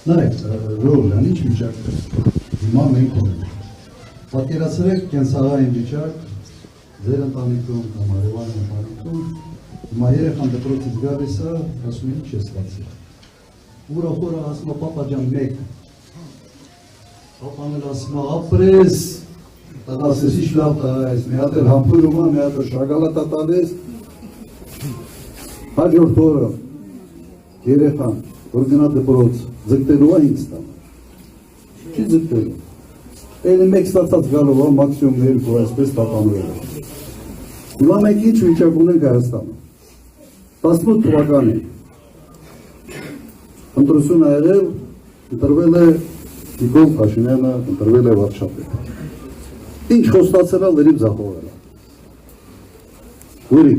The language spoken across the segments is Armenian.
Նայեք, Ռոհլյան, ինչ վիճակ է, հիմա մենք ունենք։ Պատկերացրեք կենսաղային վիճակ, ձեր ընտանիքում կամ հարևան ընտանիքում, հիմա երեխան դպրոցից գալիս է, ասում ինչ է ստացել։ Ուրախորը ասում է պապա ջան մեկ։ Պապան էլ ասում է ապրես, տղասես ինչ լավ տղա ես, մի հատ էլ համբուրում է, մի հատ էլ շագալատա տալիս։ Հաջորդ օրը երեխան, որ գնա դպրոց, ձգտելու է ինձ տանը։ Չի ձգտելու։ Էլի մեկ ստացած գալով է, մաքսիմում երկու այսպես տապանվել է։ Հիմա մենք ինչ վիճակ ունենք Հայաստանում։ 18 թվականին ընտրություն ա եղել, ընտրվել է Նիկոլ Փաշինյանը, ընտրվել է վարչապետ։ Ինչ խոստացել է, լրիվ ձախողել է։ Ուրի։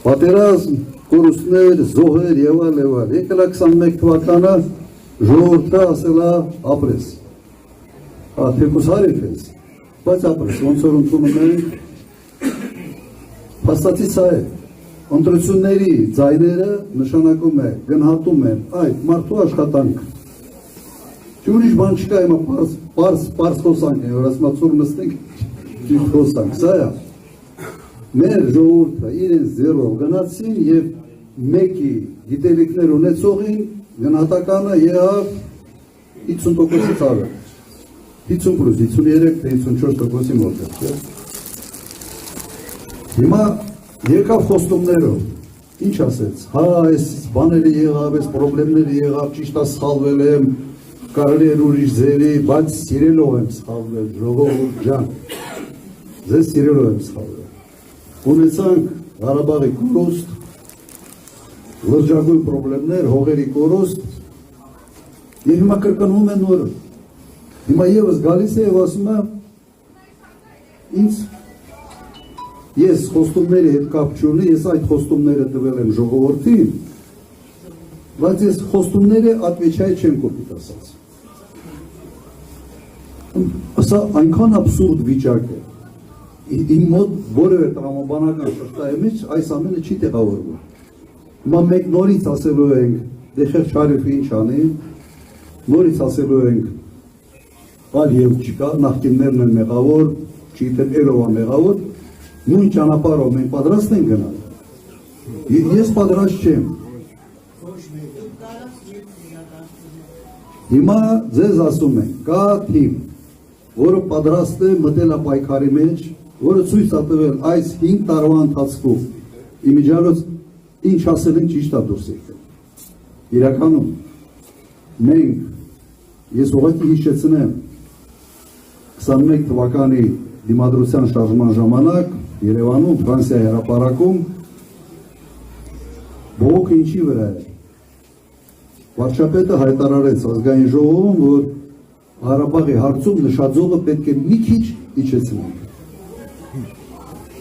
Պատերազմ, կորուստներ, զոհեր եւ այլ եւ այլ։ Եկել է 21 թվականը ժողովուրդը ասել է ապրես։ Թեկուզ հարիվ ես, բայց ապրես, ոնց որ ընդունում ենք, փաստացի սա է։ Ընտրությունների ձայները նշանակում է, գնահատում են այդ մարդու աշխատանքը։ Չի ուրիշ բան չկա, հիմա պարզ խոսանք է, որ ասում ծուր նստենք, ճիշտ խոսանք, սա է։ Մեր ժողովուրդը իրենց ձեռով գնացին եւ մեկի գիտելիքներ ունեցողին գնահատականը եղավ 50%-ից ավել։ 50+53, 54%-ի մոտ է։ Հիմա եկավ խոստումներով, ինչ ասեց, հա, այս բաները եղավ, այս պրոբլեմները եղավ, ճիշտ է սխալվել եմ, կարելի էր ուրիշ ձերի, բայց սիրելով եմ սխալվել, ժողովուրդ ջան, ձեզ սիրելով եմ սխալվել։ Ունեցանք Ղարաբաղի կորուստ, լրջագույն պրոբլեմներ, հողերի կորուստ, եւ հիմա կրկնվում է նորը։ Հիմա եւս գալիս է եւ ասում է ինձ ես խոստումների հետ կապ չունի, ես այդ խոստումները տվել եմ ժողովրդին, բայց ես խոստումները atveçay չեմ կոպիտ ասած։ Սա այնքան աբսուրդ վիճակ է։ Իմ մոտ որևէ տրամաբանական շղթայի մեջ այս ամենը չի տեղավորվում։ Հիմա մեկ նորից ասելու ենք, դե խեղճ Շարիֆը ինչ անի, նորից ասելու ենք, այլ եւ չկա, նախկիններն են մեղավոր, չգիտեմ ելով է մեղավոր, նույն ճանապարհով մենք պատրաստ ենք գնալ։ Ես պատրաստ չեմ։ Հիմա ձեզ ասում ենք, կա թիմ, որը պատրաստ է մտել պայքարի մեջ, որը ցույց է տվել այս 5 տարվա ընթացքում իմիջիալոց ինչ ասել են ճիշտ է դուրս եկել։ Իրականում մենք ես ուղղակի հիշեցնեմ 21 թվականի դիմադրության շարժման ժամանակ Երևանում Ֆրանսիայի հրապարակում բողոքը ինչի վրա է։ Վարչապետը հայտարարեց ազգային ժողովում, որ Ղարաբաղի հարցում նշաձողը պետք է մի քիչ իջեցնենք։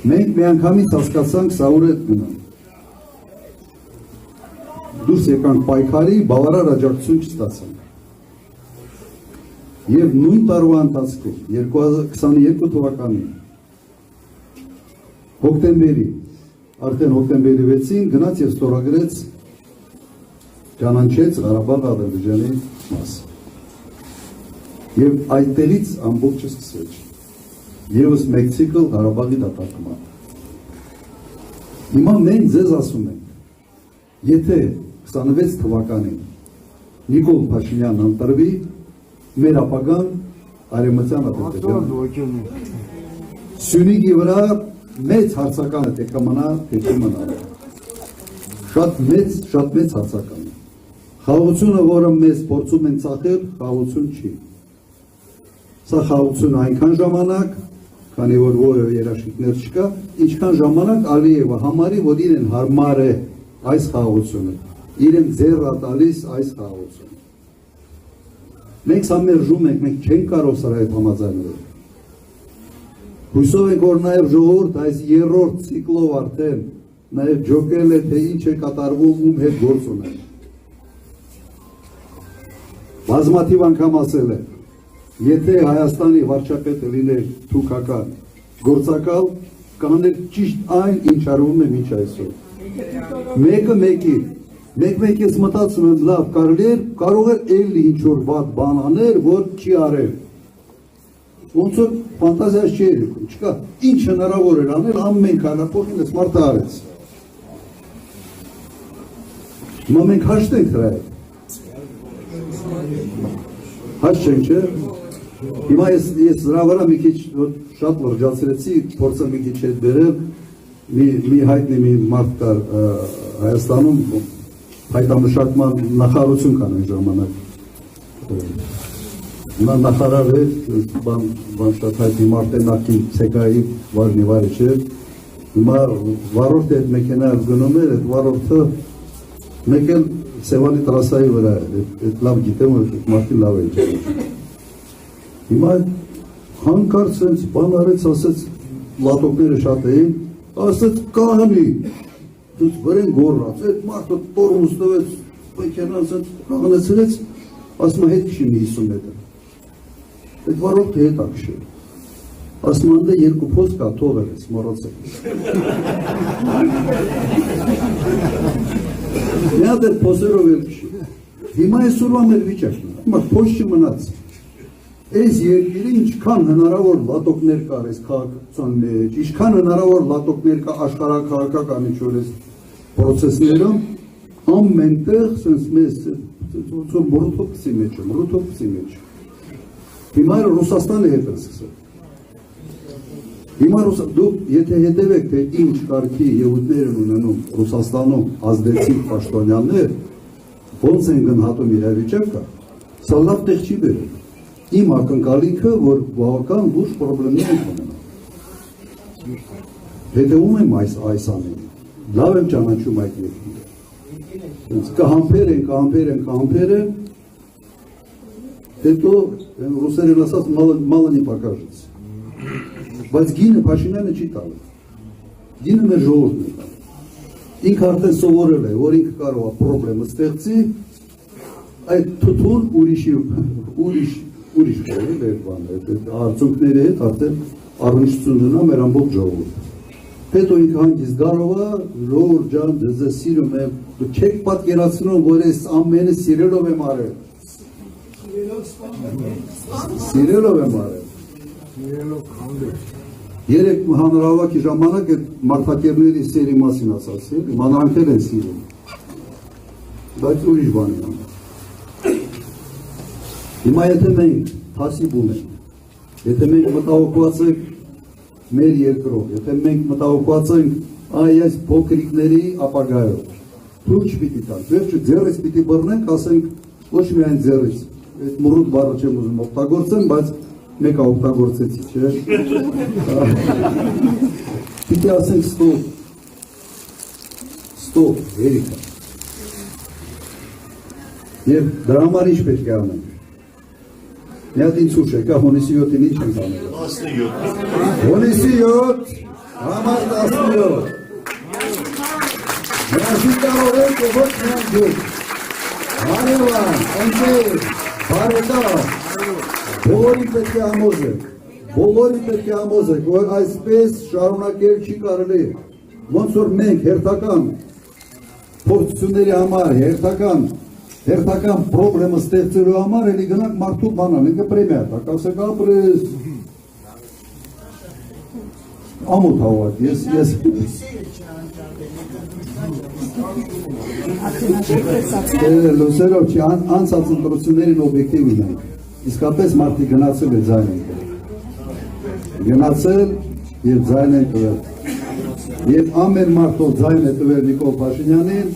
Մենք միանգամից հասկացանք սա ուր է գնալ։ Դուրս եկանք պայքարի, բավարար աջակցություն չստացանք։ Եվ նույն տարվա ընթացքում 2022 թվականին հոկտեմբերի, արդեն հոկտեմբերի 6-ին գնաց եւ ստորագրեց ճանաչեց Ղարաբաղ Ադրբեջանի մասը։ Եվ այդտեղից ամբողջը սկսվեց։ Եվս մեկ ցիկլ Ղարաբաղի դատարկման։ Հիմա մենք ձեզ ասում ենք, եթե 26 թվականին Նիկոլ Փաշինյանն ընտրվի, մեր ապագան արևմտյան Ադրբեջանը։ Սյունիքի վրա մեծ հարցականը թե կմնա, թե չմնա։ Շատ մեծ հարցական է։ Խաղաղությունը, որը մեզ փորձում են ծախել, խաղաղություն չի։ Սա խաղաղությունը այնքան ժամանակ, քանի որ որևէ երաշխիքներ չկա, ինչքան ժամանակ Ալիևը համարի, որ իրեն հարմար է այս խաղաղությունը, իրեն ձեռ է տալիս այս խաղաղությունը։ Մենք սա մերժում ենք, մենք չենք կարող սրա հետ համաձայնվել։ Հույսով ենք, որ նաև ժողովուրդ այս երրորդ ցիկլով արդեն նաև ջոկել է, թե ինչ է կատարվում, ում հետ գործ ունեն։ Բազմաթիվ անգամ ասել է, եթե Հայաստանի վարչապետը լիներ թուրքական գործակալ, կաներ ճիշտ այն, ինչ արվում է մինչ այսօր։ Մեկը մեկի մեկ ես մտածում եմ լավ կարող էր էլի ինչ-որ վատ բան աներ, որ չի արել։ Ոնց որ ֆանտազիաս չի երևում, չկա, ինչ հնարավոր էր անել, ամեն քանապողին ես մարդը արեց։ Հիմա մենք հաշտ ենք դրա հետ։ Հաշտ չենք, չէ՞։ Հիմա ես դրա վրա մի քիչ շատ լրջացրեցի, փորձեմ մի քիչ հետ բերել, մի հայտնի մի մարդ կար Հայաստանում, հայտամշակման նախարարություն կան այն ժամանակ։ Նա նախարար էր, բան շատ հայտնի Մարտենակի ցեկայի վարժնի վարիչ էր։ Հիմա վարորդը այդ մեքենայով գնում էր, այդ վարորդը մեկ էլ Սևանի տրասայի վրա էր, այդ լավ գիտեմ, որ մարդին լավ էր ճանաչում։ Հիմա հանկարծ սենց բան արեց, ասեց լատոկները շատ էին, ասեց կահնի, դուց վրեն գորրած, այդ մարդը տորմուս տվեց, մեքենան սենց կաղնեցրեց, ասում է հետ քշի մի 50 մետր։ Այդ վարորդը հետ ակշել։ Ասում է երկու փոս կա, թողել ես, մոռացել։ Մի հատ այդ փոսերով էլ քշի։ Հիմա այսօրվա մեր վիճակն է, հիմա փոս չմնաց։ Այս երկիրը ինչքան հնարավոր լատոկներ կար այս քաղաքացիության մեջ, ինչքան հնարավոր լատոկներ կա աշխարհաքաղաքական ինչ-որ այս պրոցեսներում, ամենտեղ սենց մեզ մռութոպսի մեջ։ Հիմա Ռուսաստանը հետ է սկսել։ Հիմա դուք եթե հետևեք, թե ինչ կարգի ելույթներ են ունենում Ռուսաստանում ազդեցիկ պաշտոնյաներ, ոնց են գնահատում իրավիճակը, սա լավ տեղ չի բերել։ Իմ ակնկալիքը, որ բավական լուրջ պրոբլեմներ են ունենալ։ Հետևում եմ այս ամենին, լավ եմ ճանաչում այդ երկիրը։ Կհամբեր են, հետո ռուսերեն ասած մալը не покажется։ Բայց գինը Փաշինյանը չի տալու։ Գինը մեր ժողովուրդն է տալու։ Ինքը արդեն սովորել է, որ ինքը կարող է պրոբլեմը ստեղծի, այդ թութուն ուրիշ արդյունքների հետ արդեն առնչություն ունենա մեր ամբողջ ժողովուրդը։ Հետո ինքը հանգիստ գալով է, ժողովուրդ ջան, ձեզ սիրում եմ, դուք չեք պատկերացնում, որ այս ամենը սիրելով եմ արել։ Երեք հանրահավաքի ժամանակ այդ մարդակերների սերի մասին ասացի, մանրանքեր են սիրում, բայց ուրիշ բան են անում։ Հիմա եթե մենք փասիվ ունենք, եթե մենք մտահոգված ենք մեր երկրով, եթե մենք մտահոգված ենք այս փոքրիկների ապագայով, թույլ չպիտի տանք, վերջը ձեռից պիտի բռնենք, ասենք ոչ միայն ձեռից, այդ մռութ բառը չեմ ուզում օգտագործեմ, բայց մեկը օգտագործեցի, չէ՞։ Պիտի ասենք ստոպ, հերիքա։ Եվ դրա համար ինչ պետք է անենք։ Մի հատ ինձ ուշ եկա, հունիսի 7-ին ինչ ենք անել։ 17։ Հունիսի 7, համար 17։ Միասին կարող ենք և ոչ միան դուք։ Հարևան, ընկեր, բարեկամ, բոլորին պետք է համոզեք, որ այսպես շարունակել չի կարելի։ Ոնց որ մենք հերթական փորձությունների համար, հերթական պրոբլեմը ստեղծելու համար էլի գնանք մարդու բանան, ինքը պրեմիա տակ, ասեք ապրես ամոթ հավատ, ես լուսերով չի, անցած ընտրություններին օբյեկտիվ ունենք, իսկապես մարդի գնացել է ձայն են տվել, գնացել և ձայն են տվել, և ամեն մարդով ձայն է տվել Նիկոլ Փաշինյանին,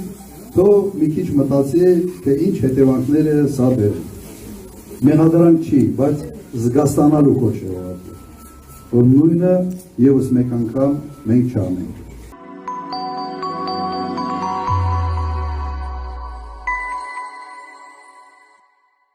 թող մի քիչ մտածի, թե ինչ հետևանքներ է սա բերել։ Մեղադրանք չի, բայց զգաստանալու կոչ է, որ նույնը ևս մեկ անգամ մենք չանենք։